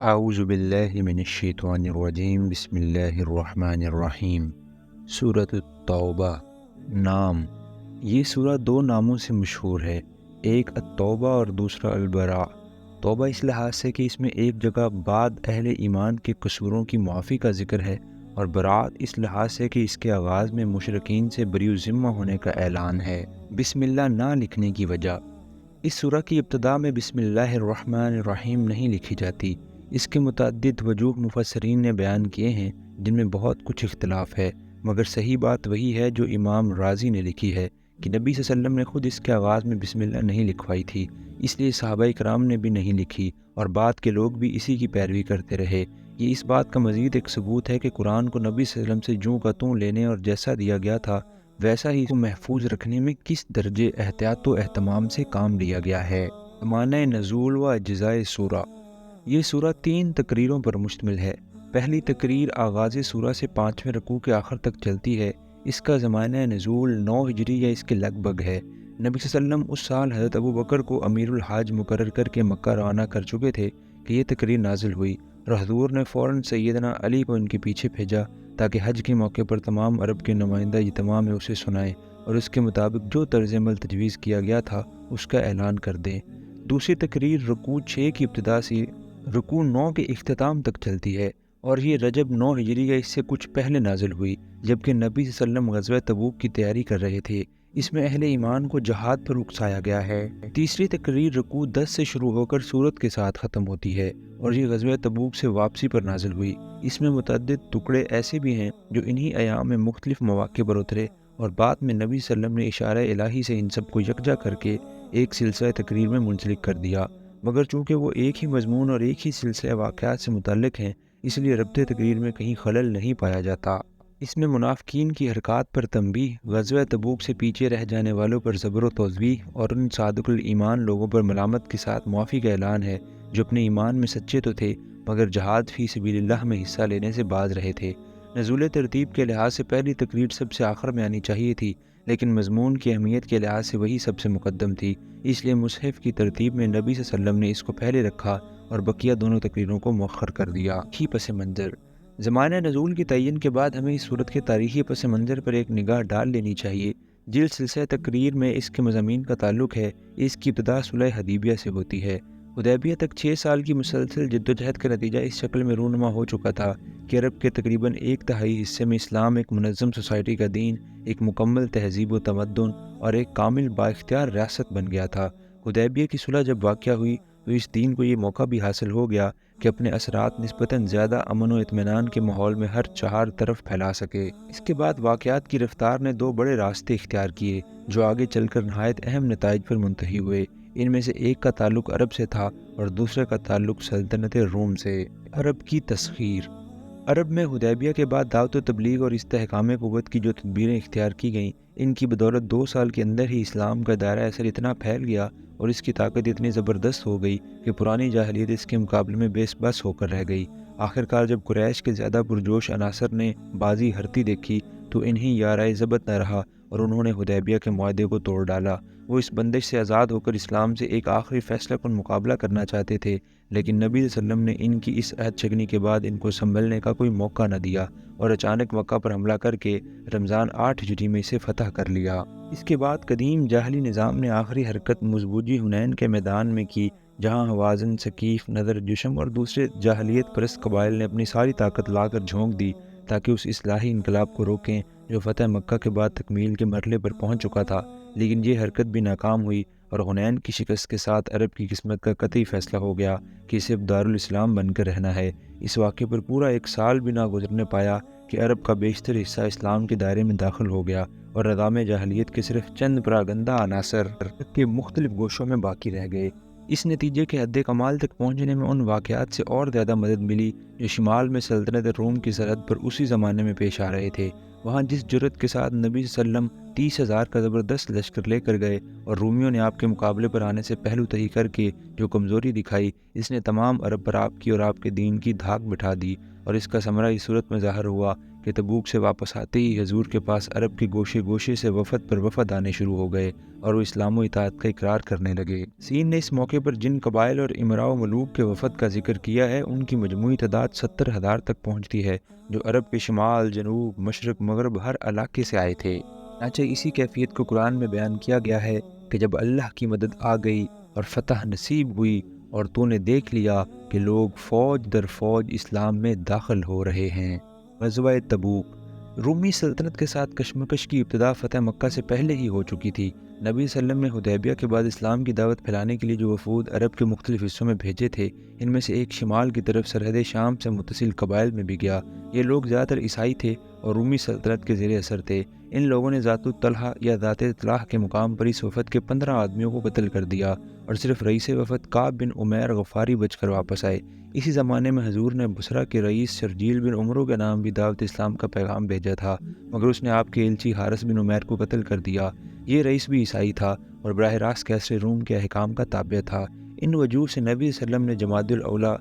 اعوذ باللہ من الشیطان الرجیم بسم اللہ الرحمن الرحیم۔ سورۃ التوبہ۔ نام۔ یہ سورہ دو ناموں سے مشہور ہے، ایک التوبہ اور دوسرا البراء۔ توبہ اس لحاظ سے کہ اس میں ایک جگہ بعد اہل ایمان کے قصوروں کی معافی کا ذکر ہے، اور براءت اس لحاظ سے کہ اس کے آغاز میں مشرکین سے بری ذمہ ہونے کا اعلان ہے۔ بسم اللہ نہ لکھنے کی وجہ۔ اس سورہ کی ابتدا میں بسم اللہ الرحمن الرحیم نہیں لکھی جاتی۔ اس کے متعدد وجوہ مفسرین نے بیان کیے ہیں، جن میں بہت کچھ اختلاف ہے، مگر صحیح بات وہی ہے جو امام رازی نے لکھی ہے کہ نبی صلی اللہ علیہ وسلم نے خود اس کے آغاز میں بسم اللہ نہیں لکھوائی تھی، اس لیے صحابہ کرام نے بھی نہیں لکھی اور بعد کے لوگ بھی اسی کی پیروی کرتے رہے۔ یہ اس بات کا مزید ایک ثبوت ہے کہ قرآن کو نبی صلی اللہ علیہ وسلم سے جوں کا توں لینے اور جیسا دیا گیا تھا ویسا ہی کو محفوظ رکھنے میں کس درجے احتیاط و اہتمام سے کام لیا گیا ہے۔ معنی نزول و اجزائے سورہ۔ یہ سورہ 3 تقریروں پر مشتمل ہے۔ پہلی تقریر آغاز سورہ سے 5ویں رکوع کے آخر تک چلتی ہے۔ اس کا زمانہ نزول 9 ہجری یا اس کے لگ بھگ ہے۔ نبی صلی اللہ علیہ وسلم اس سال حضرت ابو بکر کو امیر الحاج مقرر کر کے مکہ روانہ کر چکے تھے کہ یہ تقریر نازل ہوئی، اور حضور نے فوراً سیدنا علی کو ان کے پیچھے بھیجا تاکہ حج کے موقع پر تمام عرب کے نمائندہ اجتماع میں اسے سنائیں اور اس کے مطابق جو طرز عمل تجویز کیا گیا تھا اس کا اعلان کر دیں۔ دوسری تقریر رکوع 6 کی ابتدا سے رکوع 9 کے اختتام تک چلتی ہے، اور یہ رجب 9 ہجری یا اس سے کچھ پہلے نازل ہوئی جبکہ نبی صلی اللہ علیہ وسلم غزوہ تبوک کی تیاری کر رہے تھے۔ اس میں اہل ایمان کو جہاد پر اکسایا گیا ہے۔ تیسری تقریر رکوع 10 سے شروع ہو کر سورت کے ساتھ ختم ہوتی ہے، اور یہ غزوہ تبوک سے واپسی پر نازل ہوئی۔ اس میں متعدد ٹکڑے ایسے بھی ہیں جو انہی ایام میں مختلف مواقع پر اترے، اور بعد میں نبی صلی اللہ علیہ وسلم نے اشارہ الہی سے ان سب کو یکجا کر کے ایک سلسلہ تقریر میں منسلک کر دیا، مگر چونکہ وہ ایک ہی مضمون اور ایک ہی سلسلہ واقعات سے متعلق ہیں اس لیے ربط تقریر میں کہیں خلل نہیں پایا جاتا۔ اس میں منافقین کی حرکات پر تنبیہ، غزوہ تبوک سے پیچھے رہ جانے والوں پر زجر و توضیح، اور ان صادق الایمان لوگوں پر ملامت کے ساتھ معافی کا اعلان ہے جو اپنے ایمان میں سچے تو تھے مگر جہاد فی سبیل اللہ میں حصہ لینے سے باز رہے تھے۔ نزول ترتیب کے لحاظ سے پہلی تقریر سب سے آخر میں آنی چاہیے تھی، لیکن مضمون کی اہمیت کے لحاظ سے وہی سب سے مقدم تھی، اس لیے مصحف کی ترتیب میں نبی صلی اللہ علیہ وسلم نے اس کو پہلے رکھا اور بقیہ دونوں تقریروں کو مؤخر کر دیا۔ تاریخی پس منظر۔ زمانہ نزول کی تعین کے بعد ہمیں اس صورت کے تاریخی پس منظر پر ایک نگاہ ڈال لینی چاہیے۔ جس سلسلہ تقریر میں اس کے مضامین کا تعلق ہے، اس کی ابتدا صلح حدیبیہ سے ہوتی ہے۔ حدیبیہ تک 6 سال کی مسلسل جدوجہد کا نتیجہ اس شکل میں رونما ہو چکا تھا کہ عرب کے تقریباً 1/3 حصے میں اسلام ایک منظم سوسائٹی کا دین، ایک مکمل تہذیب و تمدن اور ایک کامل بااختیار ریاست بن گیا تھا۔ حدیبیہ کی صلح جب واقع ہوئی تو اس دین کو یہ موقع بھی حاصل ہو گیا کہ اپنے اثرات نسبتاً زیادہ امن و اطمینان کے ماحول میں ہر چہار طرف پھیلا سکے۔ اس کے بعد واقعات کی رفتار نے 2 بڑے راستے اختیار کیے جو آگے چل کر نہایت اہم نتائج پر منتہی ہوئے۔ ان میں سے ایک کا تعلق عرب سے تھا اور دوسرے کا تعلق سلطنت روم سے۔ عرب کی تسخیر۔ عرب میں حدیبیہ کے بعد دعوت و تبلیغ اور استحکام قوت کی جو تدبیریں اختیار کی گئیں، ان کی بدولت 2 سال کے اندر ہی اسلام کا دائرہ اثر اتنا پھیل گیا اور اس کی طاقت اتنی زبردست ہو گئی کہ پرانی جاہلیت اس کے مقابلے میں بیس بس ہو کر رہ گئی۔ آخرکار جب قریش کے زیادہ پرجوش عناصر نے بازی ہرتی دیکھی تو انہیں یارۂ ضبط نہ رہا اور انہوں نے حدیبیہ کے معاہدے کو توڑ ڈالا۔ وہ اس بندش سے آزاد ہو کر اسلام سے ایک آخری فیصلہ کن مقابلہ کرنا چاہتے تھے، لیکن نبی صلی اللہ علیہ وسلم نے ان کی اس عہد شکنی کے بعد ان کو سنبھلنے کا کوئی موقع نہ دیا اور اچانک مکہ پر حملہ کر کے رمضان 8 ہجری میں اسے فتح کر لیا۔ اس کے بعد قدیم جاہلی نظام نے آخری حرکت مضبوطی حنین کے میدان میں کی، جہاں حوازن، ثقیف، نضر، جشم اور دوسرے جاہلیت پرست قبائل نے اپنی ساری طاقت لا کر جھونک دی تاکہ اس اصلاحی انقلاب کو روکیں جو فتح مکہ کے بعد تکمیل کے مرحلے پر پہنچ چکا تھا، لیکن یہ حرکت بھی ناکام ہوئی اور حنین کی شکست کے ساتھ عرب کی قسمت کا قطعی فیصلہ ہو گیا کہ اسے اب دارالاسلام بن کر رہنا ہے۔ اس واقعے پر پورا 1 سال بھی نہ گزرنے پایا کہ عرب کا بیشتر حصہ اسلام کے دائرے میں داخل ہو گیا اور نظام جاہلیت کے صرف چند پراگندہ عناصر کے مختلف گوشوں میں باقی رہ گئے۔ اس نتیجے کے حد کمال تک پہنچنے میں ان واقعات سے اور زیادہ مدد ملی جو شمال میں سلطنت روم کی سرحد پر اسی زمانے میں پیش آ رہے تھے۔ وہاں جس جرأت کے ساتھ نبی صلی اللہ علیہ وسلم 30,000 کا زبردست لشکر لے کر گئے اور رومیوں نے آپ کے مقابلے پر آنے سے پہلو تہی کر کے جو کمزوری دکھائی، اس نے تمام عرب پر آپ کی اور آپ کے دین کی دھاک بٹھا دی، اور اس کا ثمرہ اس صورت میں ظاہر ہوا کہ تبوک سے واپس آتے ہی حضور کے پاس عرب کے گوشے گوشے سے وفد پر وفد آنے شروع ہو گئے اور وہ اسلام و اطاعت کا اقرار کرنے لگے۔ سین نے اس موقع پر جن قبائل اور امراء و ملوک کے وفد کا ذکر کیا ہے ان کی مجموعی تعداد 70,000 تک پہنچتی ہے، جو عرب کے شمال، جنوب، مشرق، مغرب ہر علاقے سے آئے تھے۔ چنانچہ اسی کیفیت کو قرآن میں بیان کیا گیا ہے کہ جب اللہ کی مدد آ گئی اور فتح نصیب ہوئی اور تو نے دیکھ لیا کہ لوگ فوج در فوج اسلام میں داخل ہو رہے ہیں۔ غزوہ تبوک۔ رومی سلطنت کے ساتھ کشمکش کی ابتدا فتح مکہ سے پہلے ہی ہو چکی تھی۔ نبی صلی اللہ علیہ وسلم نے حدیبیہ کے بعد اسلام کی دعوت پھیلانے کے لیے جو وفود عرب کے مختلف حصوں میں بھیجے تھے، ان میں سے ایک شمال کی طرف سرحد شام سے متصل قبائل میں بھی گیا۔ یہ لوگ زیادہ تر عیسائی تھے اور رومی سلطنت کے زیر اثر تھے۔ ان لوگوں نے ذات الطلحہ یا ذات اطلاح کے مقام پر اس وفد کے 15 آدمیوں کو قتل کر دیا اور صرف رئیس وفد کعب بن عمیر غفاری بچ کر واپس آئے۔ اسی زمانے میں حضور نے بصرہ کے رئیس شرجیل بن عمرو کے نام بھی دعوت اسلام کا پیغام بھیجا تھا، مگر اس نے آپ کے ایلچی حارث بن عمیر کو قتل کر دیا۔ یہ رئیس بھی عیسائی تھا اور براہ راست کیسر روم کے احکام کا تابع تھا۔ ان وجوہ سے نبی صلی اللہ علیہ وسلم نے جمادی الاولیٰ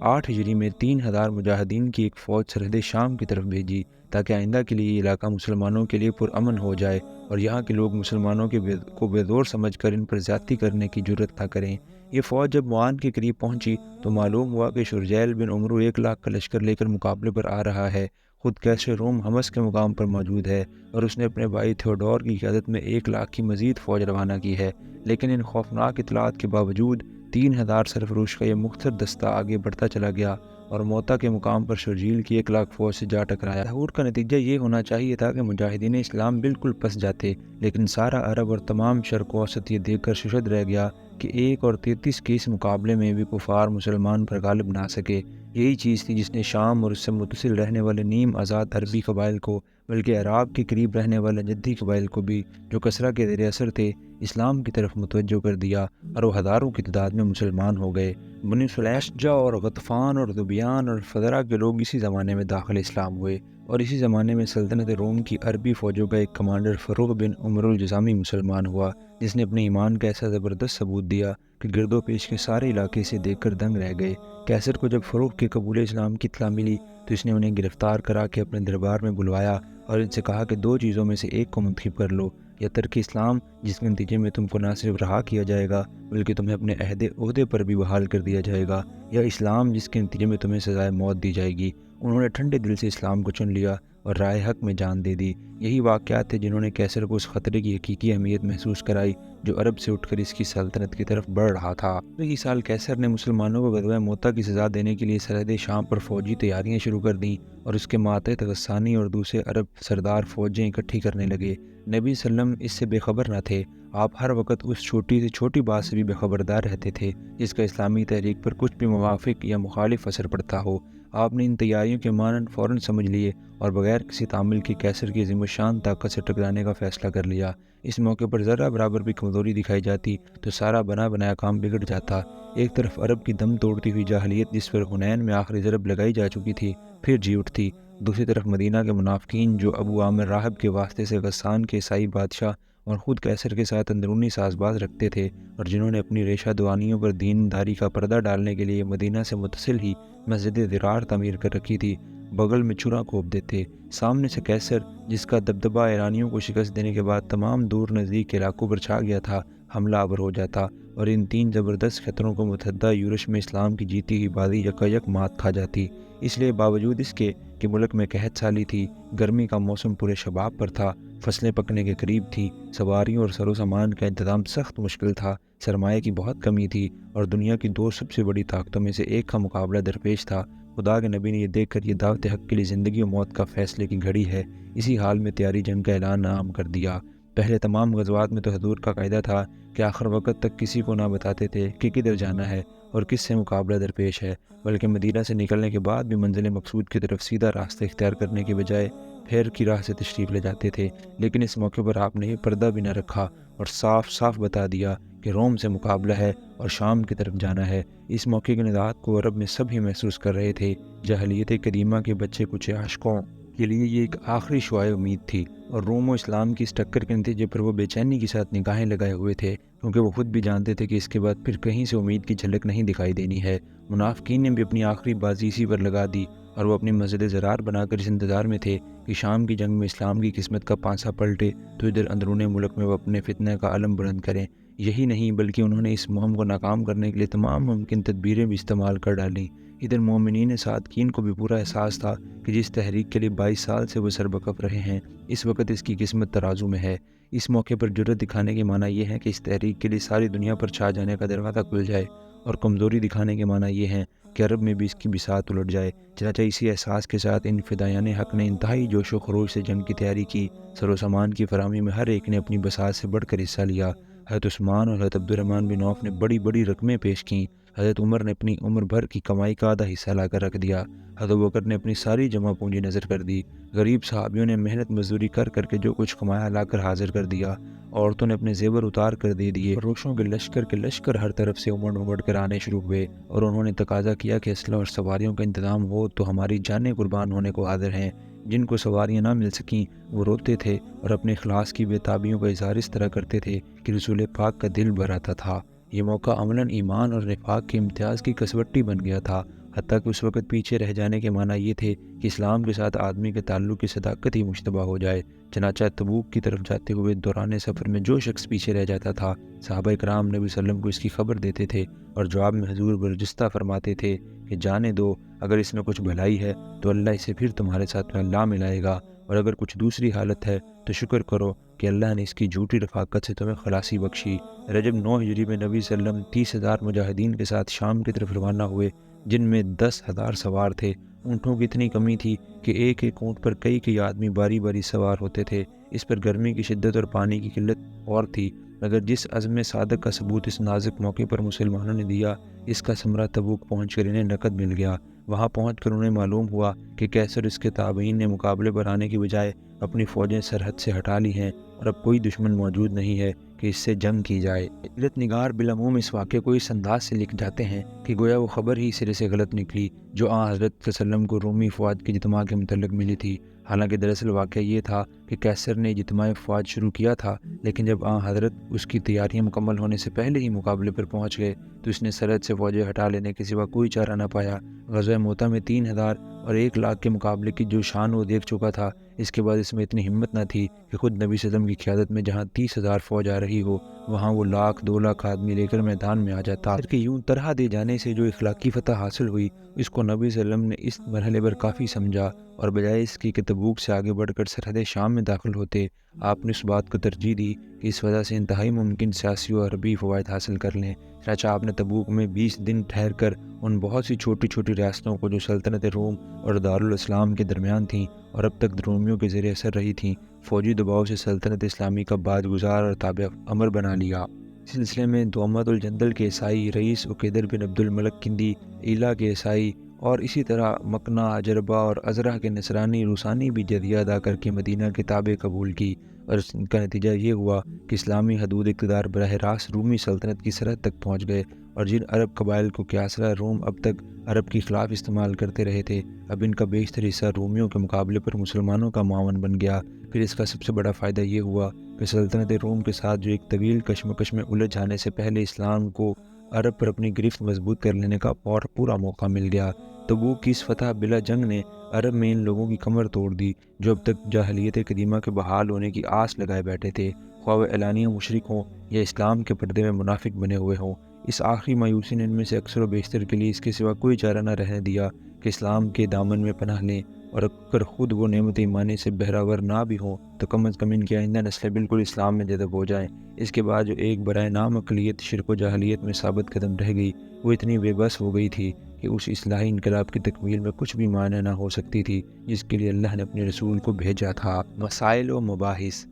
8 ہجری میں 3,000 مجاہدین کی ایک فوج سرحد شام کی طرف بھیجی تاکہ آئندہ کے لیے یہ علاقہ مسلمانوں کے لیے پرامن ہو جائے اور یہاں کے لوگ مسلمانوں کو بے زور سمجھ کر ان پر زیادتی کرنے کی جرت نہ کریں۔ یہ فوج جب معان کے قریب پہنچی تو معلوم ہوا کہ شرجیل بن عمرو 1,00,000 کا لشکر لے کر مقابلے پر آ رہا ہے۔ خود کیسر روم حمص کے مقام پر موجود ہے اور اس نے اپنے بھائی تھیوڈور کی قیادت میں 1,00,000 کی مزید فوج روانہ کی ہے، لیکن ان خوفناک اطلاعات کے باوجود 3,000 سرفروش کا یہ مختصر دستہ آگے بڑھتا چلا گیا اور موتا کے مقام پر شرجیل کی 1,00,000 فوج سے جا ٹکرایا۔ ظہور کا نتیجہ یہ ہونا چاہیے تھا کہ مجاہدین اسلام بالکل پس جاتے، لیکن سارا عرب اور تمام شرق اوسط یہ دیکھ کر ششد رہ گیا کہ 1 اور 33 کے اس مقابلے میں بھی کفار مسلمان پر غالب نہ سکے۔ یہی چیز تھی جس نے شام اور اس سے متصل رہنے والے نیم آزاد عربی قبائل کو، بلکہ عراق کے قریب رہنے والے جدی قبائل کو بھی، جو کسرا کے زیر اثر تھے، اسلام کی طرف متوجہ کر دیا اور وہ ہزاروں کی تعداد میں مسلمان ہو گئے۔ بنی سلیشجہ اور غطفان اور ذبیان اور فدرہ کے لوگ اسی زمانے میں داخل اسلام ہوئے، اور اسی زمانے میں سلطنت روم کی عربی فوجوں کا ایک کمانڈر فروغ بن عمر الجزامی مسلمان ہوا، جس نے اپنے ایمان کا ایسا زبردست ثبوت دیا کہ گرد و پیش کے سارے علاقے سے دیکھ کر دنگ رہ گئے۔ کیسر کو جب فروغ کے قبول اسلام کی اطلاع ملی تو اس نے انہیں گرفتار کرا کے اپنے دربار میں بلوایا اور ان سے کہا کہ 2 چیزوں میں سے ایک کو منتخب کر لو، یا ترک اسلام جس کے نتیجے میں تم کو نہ صرف رہا کیا جائے گا بلکہ تمہیں اپنے عہدے پر بھی بحال کر دیا جائے گا، یا اسلام جس کے نتیجے میں تمہیں سزائے موت دی جائے گی۔ انہوں نے ٹھنڈے دل سے اسلام کو چن لیا اور رائے حق میں جان دے دی۔ یہی واقعات تھے جنہوں نے کیسر کو اس خطرے کی حقیقی اہمیت محسوس کرائی جو عرب سے اٹھ کر اس کی سلطنت کی طرف بڑھ رہا تھا۔ اسی سال کیسر نے مسلمانوں کو غزوہ موتا کی سزا دینے کے لیے سرحد شام پر فوجی تیاریاں شروع کر دیں اور اس کے ماتحت غسانی اور دوسرے عرب سردار فوجیں اکٹھی کرنے لگے۔ نبی صلی اللہ علیہ وسلم اس سے بے خبر نہ تھے۔ آپ ہر وقت اس چھوٹی سے چھوٹی بات سے بھی بے خبردار رہتے تھے جس کا اسلامی تحریک پر کچھ بھی موافق یا مخالف اثر پڑتا ہو۔ آپ نے ان تیاریوں کے مانند فوراً سمجھ لیے اور بغیر کسی تعامل کے کیسر کی عظیم الشان طاقت سے ٹکرانے کا فیصلہ کر لیا۔ اس موقع پر ذرہ برابر بھی کمزوری دکھائی جاتی تو سارا بنا بنایا کام بگڑ جاتا۔ ایک طرف عرب کی دم توڑتی ہوئی جاہلیت جس پر حنین میں آخری ضرب لگائی جا چکی تھی پھر جی اٹھتی، دوسری طرف مدینہ کے منافقین جو ابو عامر راہب کے واسطے سے غسان کے عیسائی بادشاہ اور خود کیسر کے ساتھ اندرونی ساز باز رکھتے تھے اور جنہوں نے اپنی ریشہ دوانیوں پر دین داری کا پردہ ڈالنے کے لیے مدینہ سے متصل ہی مسجد ضرار تعمیر کر رکھی تھی، بغل میں چھرا کھوپ دیتے۔ سامنے سے کیسر جس کا دبدبہ ایرانیوں کو شکست دینے کے بعد تمام دور نزدیک علاقوں پر چھا گیا تھا، حملہ آور ہو جاتا اور ان 3 زبردست خطروں کو متحدہ یورش میں اسلام کی جیتی ہوئی بازی یکایک مات کھا جاتی۔ اس لیے باوجود اس کے کہ ملک میں قحط سالی تھی، گرمی کا موسم پورے شباب پر تھا، فصلیں پکنے کے قریب تھیں، سواریوں اور سر و سامان کا انتظام سخت مشکل تھا، سرمایہ کی بہت کمی تھی اور دنیا کی 2 سب سے بڑی طاقتوں میں سے ایک کا مقابلہ درپیش تھا، خدا کے نبی نے یہ دیکھ کر یہ دعوت حق کے لیے زندگی و موت کا فیصلے کی گھڑی ہے، اسی حال میں تیاری جنگ کا اعلان عام کر دیا۔ پہلے تمام غزوات میں تو حضور کا قاعدہ تھا کہ آخر وقت تک کسی کو نہ بتاتے تھے کہ کدھر جانا ہے اور کس سے مقابلہ درپیش ہے، بلکہ مدینہ سے نکلنے کے بعد بھی منزل مقصود کی طرف سیدھا راستہ اختیار کرنے کے بجائے پھیر کی راہ سے تشریف لے جاتے تھے۔ لیکن اس موقع پر آپ نے یہ پردہ بھی نہ رکھا اور صاف صاف بتا دیا کہ روم سے مقابلہ ہے اور شام کی طرف جانا ہے۔ اس موقع کی نزاعت کو عرب میں سب ہی محسوس کر رہے تھے، جاہلیت قدیمہ کے بچے کچھ عاشقوں کے لیے یہ ایک آخری شعاع امید تھی، اور روم و اسلام کی اس ٹکر کے نتیجے پر وہ بے چینی کے ساتھ نگاہیں لگائے ہوئے تھے، کیونکہ وہ خود بھی جانتے تھے کہ اس کے بعد پھر کہیں سے امید کی جھلک نہیں دکھائی دینی ہے۔ منافقین نے بھی اپنی آخری بازی اسی پر لگا دی، اور وہ اپنی مسجد زرار بنا کر اس انتظار میں تھے کہ شام کی جنگ میں اسلام کی قسمت کا پانسا پلٹے تو ادھر اندرون ملک میں وہ اپنے فتنہ کا علم بلند کریں۔ یہی نہیں بلکہ انہوں نے اس مہم کو ناکام کرنے کے لیے تمام ممکن تدبیریں بھی استعمال کر ڈالیں۔ ادھر مومنین صادقین کو بھی پورا احساس تھا کہ جس تحریک کے لیے 22 سال سے وہ سربکف رہے ہیں، اس وقت اس کی قسمت ترازو میں ہے۔ اس موقع پر جرأت دکھانے کے معنی یہ ہے کہ اس تحریک کے لیے ساری دنیا پر چھا جانے کا دروازہ کھل جائے، اور کمزوری دکھانے کے معنی یہ ہے کہ عرب میں بھی اس کی بساط الٹ جائے۔ چنانچہ اسی احساس کے ساتھ ان فدائیان حق نے انتہائی جوش و خروش سے جنگ کی تیاری کی۔ سر و سامان کی فراہمی میں ہر ایک نے اپنی بساط سے بڑھ کر حصہ لیا۔ حضرت عثمان اور حضرت عبدالرحمن بن عوف نے بڑی بڑی رقمیں پیش کیں۔ حضرت عمر نے اپنی عمر بھر کی کمائی کا آدھا حصہ لا کر رکھ دیا۔ حضرت ابوبکر نے اپنی ساری جمع پونجی نظر کر دی۔ غریب صحابیوں نے محنت مزدوری کر کر کے جو کچھ کمایا لا کر حاضر کر دیا۔ عورتوں نے اپنے زیور اتار کر دے دیے۔ فروشوں کے لشکر ہر طرف سے امڑ کر آنے شروع ہوئے، اور انہوں نے تقاضا کیا کہ اسلحہ اور سواریوں کا انتظام ہو تو ہماری جانیں قربان ہونے کو حاضر ہیں۔ جن کو سواریاں نہ مل سکیں وہ روتے تھے اور اپنے اخلاص کی بے تابیوں کا اظہار اس طرح کرتے تھے کہ رسول پاک کا دل بھر آتا تھا۔ یہ موقع عملاً ایمان اور نفاق کے امتیاز کی کسوٹی بن گیا تھا، حتیٰ کہ اس وقت پیچھے رہ جانے کے معنی یہ تھے کہ اسلام کے ساتھ آدمی کے تعلق کی صداقت ہی مشتبہ ہو جائے۔ چنانچہ تبوک کی طرف جاتے ہوئے دوران سفر میں جو شخص پیچھے رہ جاتا تھا، صحابہ کرام نبی صلی اللہ علیہ وسلم کو اس کی خبر دیتے تھے، اور جواب میں حضور برجستہ فرماتے تھے کہ جانے دو، اگر اس میں کچھ بھلائی ہے تو اللہ اسے پھر تمہارے ساتھ لا ملائے گا، اور اگر کچھ دوسری حالت ہے تو شکر کرو کہ اللہ نے اس کی جھوٹی رفاقت سے تمہیں خلاصی بخشی۔ رجب 9 ہجری میں نبی صلی اللہ علیہ وسلم 30,000 مجاہدین کے ساتھ شام کی طرف روانہ ہوئے، جن میں 10,000 سوار تھے۔ اونٹوں کی اتنی کمی تھی کہ ایک ایک اونٹ پر کئی آدمی باری باری سوار ہوتے تھے۔ اس پر گرمی کی شدت اور پانی کی قلت اور تھی، مگر جس عزم صادق کا ثبوت اس نازک موقع پر مسلمانوں نے دیا، اس کا ثمرہ تبوک پہنچ کر انہیں نقد مل گیا۔ وہاں پہنچ کر انہیں معلوم ہوا کہ کیسر اس کے تابعین نے مقابلے پر آنے کی بجائے اپنی فوجیں سرحد سے ہٹا لی ہیں، اور اب کوئی دشمن موجود نہیں ہے کہ اس سے جنگ کی جائے۔ سیرت نگار بالعموم اس واقعے کو اس انداز سے لکھ جاتے ہیں کہ گویا وہ خبر ہی سرے سے غلط نکلی جو حضرت صلی اللہ علیہ وسلم کو رومی فوج کے اجتماع کے متعلق ملی تھی۔ حالانکہ دراصل واقعہ یہ تھا کہ کیسر نے اجتماع فوج شروع کیا تھا، لیکن جب حضرت اس کی تیاریاں مکمل ہونے سے پہلے ہی مقابلے پر پہنچ گئے تو اس نے سرحد سے فوجیں ہٹا لینے کے سوا کوئی چارہ نہ پایا۔ غزوہ موتہ میں 3,000 اور 1,00,000 کے مقابلے کی جو شان وہ دیکھ چکا تھا، اس کے بعد اس میں اتنی ہمت نہ تھی کہ خود نبی صلی اللہ علیہ وسلم کی قیادت میں جہاں 30,000 فوج آ رہی ہو، وہاں وہ 1,00,000 2,00,000 آدمی لے کر میدان میں آ جاتا۔ کہ یوں طرح دے جانے سے جو اخلاقی فتح حاصل ہوئی، اس کو نبی صلی اللہ علیہ وسلم نے اس مرحلے پر کافی سمجھا، اور بجائے اس کی کہ تبوک سے آگے بڑھ کر سرحد شام میں داخل ہوتے، آپ نے اس بات کو ترجیح دی کہ اس وجہ سے انتہائی ممکن سیاسی و حربی فوائد حاصل کر لیں۔ چنانچہ آپ نے تبوک میں 20 دن ٹھہر کر ان بہت سی چھوٹی چھوٹی ریاستوں کو جو سلطنت روم اور دارالاسلام کے درمیان تھیں اور اب تک رومیوں کے زیر اثر رہی تھیں، فوجی دباؤ سے سلطنت اسلامی کا بعد گزار اور تابع امر بنا لیا۔ اس سلسلے میں دوامت الجندل کے عیسائی رئیس عقیدر بن عبد الملک کندی، ایلا کے عیسائی، اور اسی طرح مکنا، جربا اور ازرہ کے نصرانی روسانی بھی جزیہ ادا کر کے مدینہ کے تابع قبول کی، اور اس کا نتیجہ یہ ہوا کہ اسلامی حدود اقتدار براہ راست رومی سلطنت کی سرحد تک پہنچ گئے، اور جن عرب قبائل کو کیسرا روم اب تک عرب کے خلاف استعمال کرتے رہے تھے، اب ان کا بیشتر حصہ رومیوں کے مقابلے پر مسلمانوں کا معاون بن گیا۔ پھر اس کا سب سے بڑا فائدہ یہ ہوا کہ سلطنت روم کے ساتھ جو ایک طویل کشمکش میں الجھ جانے سے پہلے اسلام کو عرب پر اپنی گرفت مضبوط کر لینے کا اور پورا موقع مل گیا۔ تبوک کی اس فتح بلا جنگ نے عرب میں ان لوگوں کی کمر توڑ دی جو اب تک جاہلیت قدیمہ کے بحال ہونے کی آس لگائے بیٹھے تھے، خواہ وہ اعلانیہ مشرک ہوں یا اسلام کے پردے میں منافق بنے ہوئے ہوں۔ اس آخری مایوسی نے ان میں سے اکثر و بیشتر کے لیے اس کے سوا کوئی چارہ نہ رہنے دیا کہ اسلام کے دامن میں پناہ لیں، اور اگر خود وہ نعمت ایمانی سے بہراور نہ بھی ہوں تو کم از کم ان کی آئندہ نسلیں بالکل اسلام میں جذب ہو جائیں۔ اس کے بعد جو ایک برائے نام اقلیت شرک و جاہلیت میں ثابت قدم رہ گئی، وہ اتنی بے بس ہو گئی تھی کہ اس اصلاحی انقلاب کی تکمیل میں کچھ بھی معنی نہ ہو سکتی تھی جس کے لیے اللہ نے اپنے رسول کو بھیجا تھا۔ مسائل و مباحث۔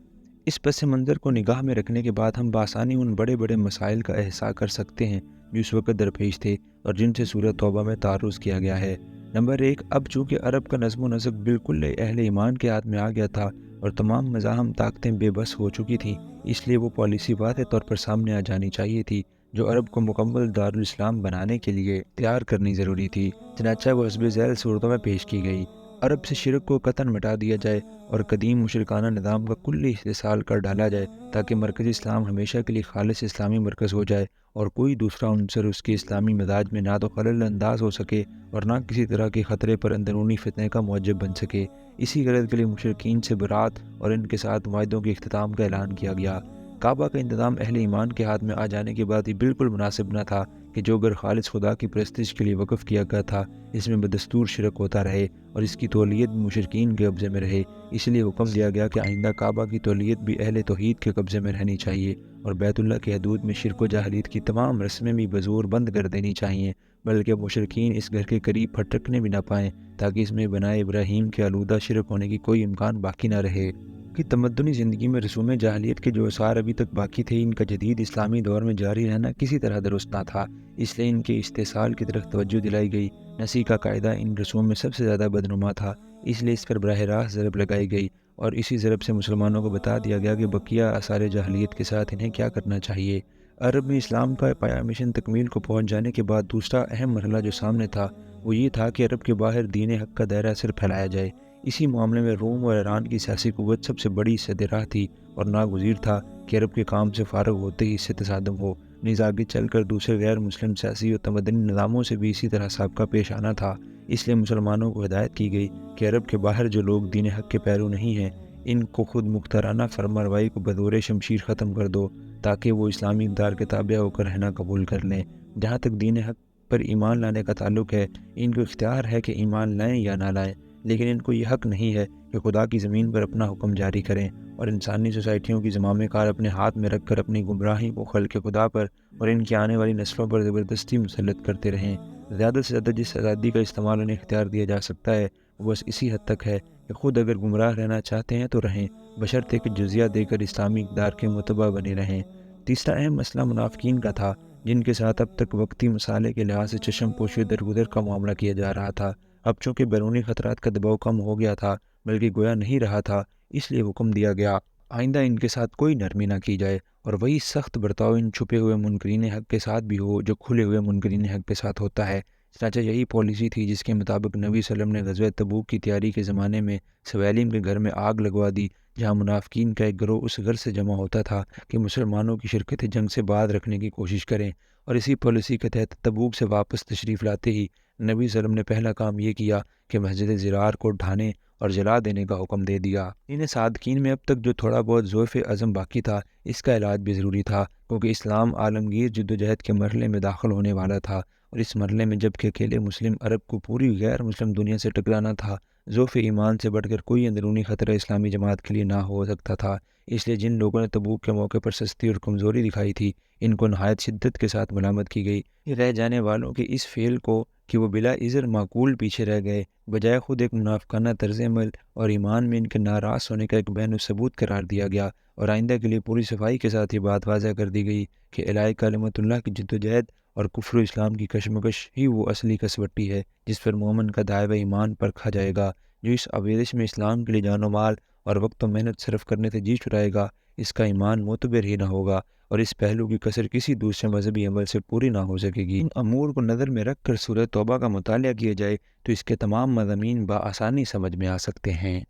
اس پس منظر کو نگاہ میں رکھنے کے بعد ہم بآسانی ان بڑے بڑے مسائل کا احاطہ کر سکتے ہیں جو اس وقت درپیش تھے اور جن سے سورۃ توبہ میں تعرض کیا گیا ہے۔ نمبر 1، اب چونکہ عرب کا نظم و نسق بالکل اہل ایمان کے ہاتھ میں آ گیا تھا اور تمام مزاحم طاقتیں بے بس ہو چکی تھیں، اس لیے وہ پالیسی واضح طور پر سامنے آ جانی چاہیے تھی جو عرب کو مکمل دارالاسلام بنانے کے لیے تیار کرنی ضروری تھی۔ چنانچہ وہ حسب ذیل صورتوں میں پیش کی گئی۔ عرب سے شرک کو قطعاً مٹا دیا جائے اور قدیم مشرکانہ نظام کا کلی استحصال کر ڈالا جائے تاکہ مرکز اسلام ہمیشہ کے لیے خالص اسلامی مرکز ہو جائے اور کوئی دوسرا عنصر اس کے اسلامی مزاج میں نہ تو خلل انداز ہو سکے اور نہ کسی طرح کے خطرے پر اندرونی فتنے کا موجب بن سکے۔ اسی غرض کے لیے مشرکین سے برات اور ان کے ساتھ معاہدوں کے اختتام کا اعلان کیا گیا۔ کعبہ کا انتظام اہل ایمان کے ہاتھ میں آ جانے کے بعد یہ بالکل مناسب نہ تھا کہ جو گھر خالص خدا کی پرستش کے لیے وقف کیا گیا تھا اس میں بدستور شرک ہوتا رہے اور اس کی تولیت بھی مشرکین کے قبضے میں رہے۔ اس لیے حکم دیا گیا کہ آئندہ کعبہ کی تولیت بھی اہل توحید کے قبضے میں رہنی چاہیے اور بیت اللہ کی حدود میں شرک و جاہلیت کی تمام رسمیں بھی بزور بند کر دینی چاہیے، بلکہ مشرکین اس گھر کے قریب پھٹکنے بھی نہ پائیں تاکہ اس میں بنائے ابراہیم کے آلودہ شرک ہونے کی کوئی امکان باقی نہ رہے۔ کہ تمدنی زندگی میں رسوم جاہلیت کے جو آثار ابھی تک باقی تھے، ان کا جدید اسلامی دور میں جاری رہنا کسی طرح درست نہ تھا، اس لیے ان کے استحصال کی طرف توجہ دلائی گئی۔ نسی کا قاعدہ ان رسوم میں سب سے زیادہ بدنما تھا، اس لیے اس پر براہ راست ضرب لگائی گئی اور اسی ضرب سے مسلمانوں کو بتا دیا گیا کہ بقیہ آثار جاہلیت کے ساتھ انہیں کیا کرنا چاہیے۔ عرب میں اسلام کا پایا مشن تکمیل کو پہنچ جانے کے بعد دوسرا اہم مرحلہ جو سامنے تھا وہ یہ تھا کہ عرب کے باہر دین حق کا دائرہ اثر پھیلایا جائے۔ اسی معاملے میں روم اور ایران کی سیاسی قوت سب سے بڑی سد راہ تھی اور ناگزیر تھا کہ عرب کے کام سے فارغ ہوتے ہی اس سے تصادم ہو، نیز آگے چل کر دوسرے غیر مسلم سیاسی اور تمدنی نظاموں سے بھی اسی طرح سابقہ پیش آنا تھا۔ اس لیے مسلمانوں کو ہدایت کی گئی کہ عرب کے باہر جو لوگ دین حق کے پیرو نہیں ہیں ان کو خود مختارانہ فرمانروائی کو بدور شمشیر ختم کر دو تاکہ وہ اسلامی اقدار کے تابع ہو کر رہنا قبول کر لیں۔ جہاں تک دین حق پر ایمان لانے کا تعلق ہے، ان کو اختیار ہے کہ ایمان لائیں یا نہ لائیں، لیکن ان کو یہ حق نہیں ہے کہ خدا کی زمین پر اپنا حکم جاری کریں اور انسانی سوسائٹیوں کی زمام کار اپنے ہاتھ میں رکھ کر اپنی گمراہی کو خلق خدا پر اور ان کی آنے والی نسلوں پر زبردستی مسلط کرتے رہیں۔ زیادہ سے زیادہ جس آزادی کا استعمال انہیں اختیار دیا جا سکتا ہے وہ بس اسی حد تک ہے کہ خود اگر گمراہ رہنا چاہتے ہیں تو رہیں، بشرطے کہ جزیہ دے کر اسلامی اقدار کے متبع بنے رہیں۔ تیسرا اہم مسئلہ منافقین کا تھا، جن کے ساتھ اب تک وقتی مسالے کے لحاظ سے چشم پوشی درگزر کا معاملہ کیا جا رہا تھا۔ اب چونکہ بیرونی خطرات کا دباؤ کم ہو گیا تھا بلکہ گویا نہیں رہا تھا، اس لیے حکم دیا گیا آئندہ ان کے ساتھ کوئی نرمی نہ کی جائے اور وہی سخت برتاؤ ان چھپے ہوئے منکرین حق کے ساتھ بھی ہو جو کھلے ہوئے منکرین حق کے ساتھ ہوتا ہے۔ چنانچہ یہی پالیسی تھی جس کے مطابق نبی صلی اللہ علیہ وسلم نے غزوہ تبوک کی تیاری کے زمانے میں سویلم کے گھر میں آگ لگوا دی، جہاں منافقین کا ایک گروہ اس غرض سے جمع ہوتا تھا کہ مسلمانوں کی شرکت جنگ سے بعد رکھنے کی کوشش کریں، اور اسی پالیسی کے تحت تبوک سے واپس تشریف لاتے ہی نبی صلی اللہ علیہ وسلم نے پہلا کام یہ کیا کہ مسجد زرار کو ڈھانے اور جلا دینے کا حکم دے دیا۔ ان صادقین میں اب تک جو تھوڑا بہت ضعف عزم باقی تھا اس کا علاج بھی ضروری تھا، کیونکہ اسلام عالمگیر جدوجہد کے مرحلے میں داخل ہونے والا تھا اور اس مرحلے میں جب کہ اکیلے مسلم عرب کو پوری غیر مسلم دنیا سے ٹکرانا تھا، ضعف ایمان سے بڑھ کر کوئی اندرونی خطرہ اسلامی جماعت کے لیے نہ ہو سکتا تھا۔ اس لیے جن لوگوں نے تبوک کے موقع پر سستی اور کمزوری دکھائی تھی ان کو نہایت شدت کے ساتھ ملامت کی گئی۔ رہ جانے والوں کے اس فعل کو کہ وہ بلا عذر معقول پیچھے رہ گئے، بجائے خود ایک منافقانہ طرز عمل اور ایمان میں ان کے ناراض ہونے کا ایک بین الثبوت قرار دیا گیا اور آئندہ کے لیے پوری صفائی کے ساتھ یہ بات واضح کر دی گئی کہ الہی کلمت اللہ کی جدوجہد اور کفر و اسلام کی کشمکش ہی وہ اصلی کسوٹی ہے جس پر مومن کا دائبہ ایمان پرکھا جائے گا۔ جو اس آویزش میں اسلام کے لیے جان و مال اور وقت و محنت صرف کرنے سے جی چھڑائے گا، اس کا ایمان معتبر ہی نہ ہوگا اور اس پہلو کی کثر کسی دوسرے مذہبی عمل سے پوری نہ ہو سکے گی۔ ان امور کو نظر میں رکھ کر سورہ توبہ کا مطالعہ کیا جائے تو اس کے تمام مضامین بآسانی سمجھ میں آ سکتے ہیں۔